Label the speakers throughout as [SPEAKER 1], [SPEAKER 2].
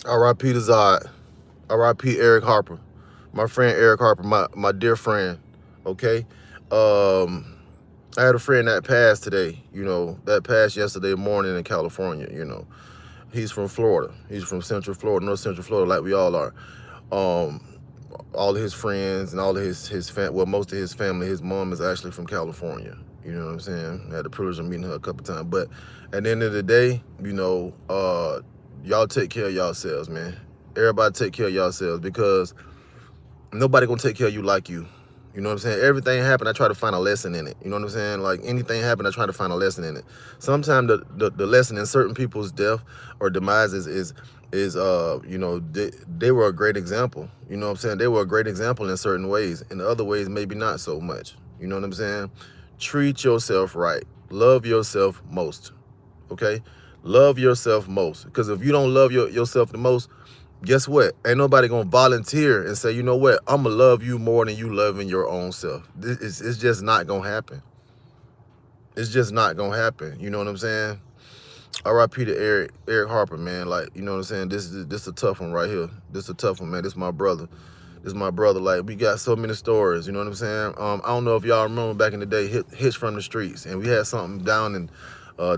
[SPEAKER 1] R.I.P. to Zod. R.I.P. Eric Harper. My friend Eric Harper, my dear friend. Okay. Um, I had a friend that passed today, that passed yesterday morning in California. He's from Florida. He's from Central Florida, North Central Florida, like we all are. Um, all of his friends and all of most of his family, his mom is actually from California. You know what I'm saying? I had the privilege of meeting her a couple times. But at the end of the day, y'all take care of yourselves, man. Everybody take care of yourselves, because nobody gonna take care of you like you. You know what I'm saying? Everything happened, I try to find a lesson in it. You know what I'm saying? Like anything happened, I try to find a lesson in it. Sometimes the lesson in certain people's death or demise they were a great example. You know what I'm saying? They were a great example in certain ways. In other ways, maybe not so much. You know what I'm saying? Treat yourself right. Love yourself most. Okay? Love yourself most. Because if you don't love yourself the most, guess what? Ain't nobody gonna volunteer and say, you know what, I'm gonna love you more than you loving your own self. It's just not gonna happen. It's just not gonna happen. You know what I'm saying? R.I.P. to Eric Harper, man. Like, you know what I'm saying? This a tough one right here. This a tough one, man. This my brother. This my brother. Like, we got so many stories. You know what I'm saying? I don't know if y'all remember back in the day, Hitch from the Streets, and we had something down in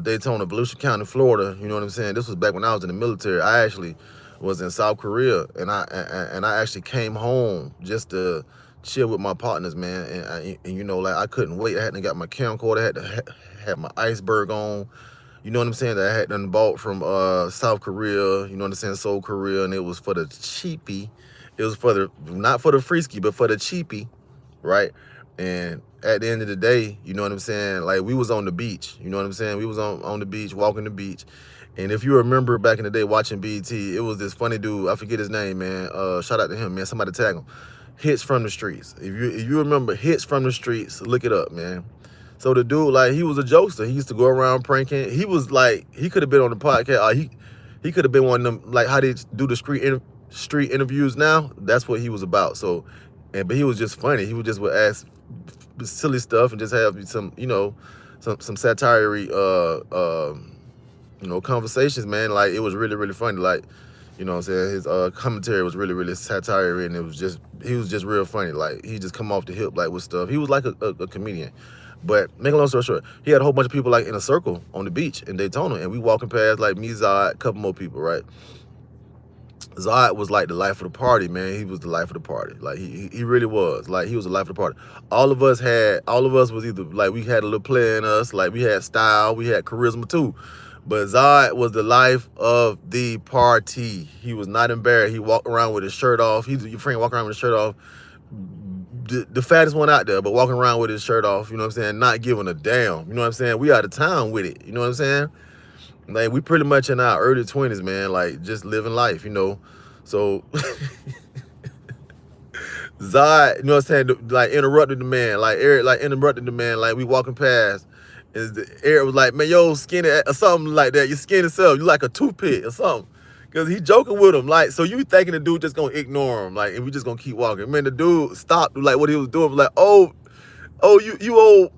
[SPEAKER 1] Daytona, Volusia County, Florida. You know what I'm saying? This was back when I was in the military. I actually was in South Korea, and I actually came home just to chill with my partners, man. And like, I couldn't wait. I hadn't got my camcorder. I had to have my iceberg on. You know what I'm saying? That I had done bought from South Korea. You know what I'm saying? Seoul, Korea, and it was for the cheapie. It was for the not for the freeski, but for the cheapie, right? And at the end of the day, you know what I'm saying? Like, we was on the beach. You know what I'm saying? We was on the beach, walking the beach. And if you remember back in the day watching BT, it was this funny dude. I forget his name, man. Shout out to him, man. Somebody tag him. Hits from the Streets. If you remember Hits from the Streets, look it up, man. So the dude, like, he was a jokester. He used to go around pranking. He was like, he could have been on the podcast. He could have been one of them, like how they do the street interviews now. That's what he was about. So, but he was just funny. He would just ask silly stuff and just have some satire conversations, man. Like, it was really, really funny. Like, you know what I'm saying? His commentary was really, really satire, and he was just real funny. Like, he just come off the hip, like, with stuff. He was like a comedian. But make a long story short, he had a whole bunch of people, like, in a circle on the beach in Daytona, and we walking past, like, me, Zod, a couple more people, right? Zod was like the life of the party, man. He was the life of the party. Like, he really was. Like, he was the life of the party. All of us was either, like, we had a little play in us, like, we had style, we had charisma too. But Zod was the life of the party. He was not embarrassed. He walked around with his shirt off. Your friend walking around with his shirt off. The fattest one out there, but walking around with his shirt off, you know what I'm saying? Not giving a damn. You know what I'm saying? We out of town with it. You know what I'm saying? Like, we pretty much in our early 20s, man. Like, just living life, So Zod, you know what I'm saying? Like, interrupted the man. Like, Eric, like, interrupted the man. Like, we walking past. Eric was like, man, yo, skinny, or something like that. You skinny self. You like a toothpick or something. Because he joking with him. Like, so you thinking the dude just going to ignore him. Like, and we just going to keep walking. Man, the dude stopped. Like, what he was doing was like, oh, you old.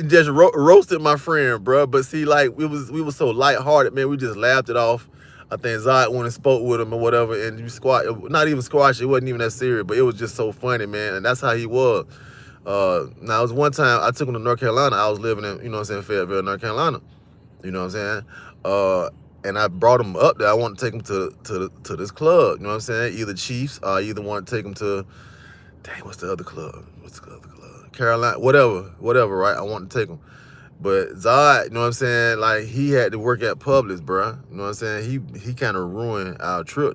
[SPEAKER 1] Just roasted my friend, bro. But see, like, we was so lighthearted, man. We just laughed it off. I think Zod went and spoke with him or whatever, and you not even squash. It wasn't even that serious, but it was just so funny, man. And that's how he was. Now, it was one time I took him to North Carolina. I was living in, Fayetteville, North Carolina. You know what I'm saying? And I brought him up there. I wanted to take him to this club. You know what I'm saying? Either Chiefs, or I either want to take him to, dang, what's the other club? What's the other club? Carolina, whatever, right? I want to take him. But Zod, you know what I'm saying? Like, he had to work at Publix, bruh. You know what I'm saying? He kind of ruined our trip.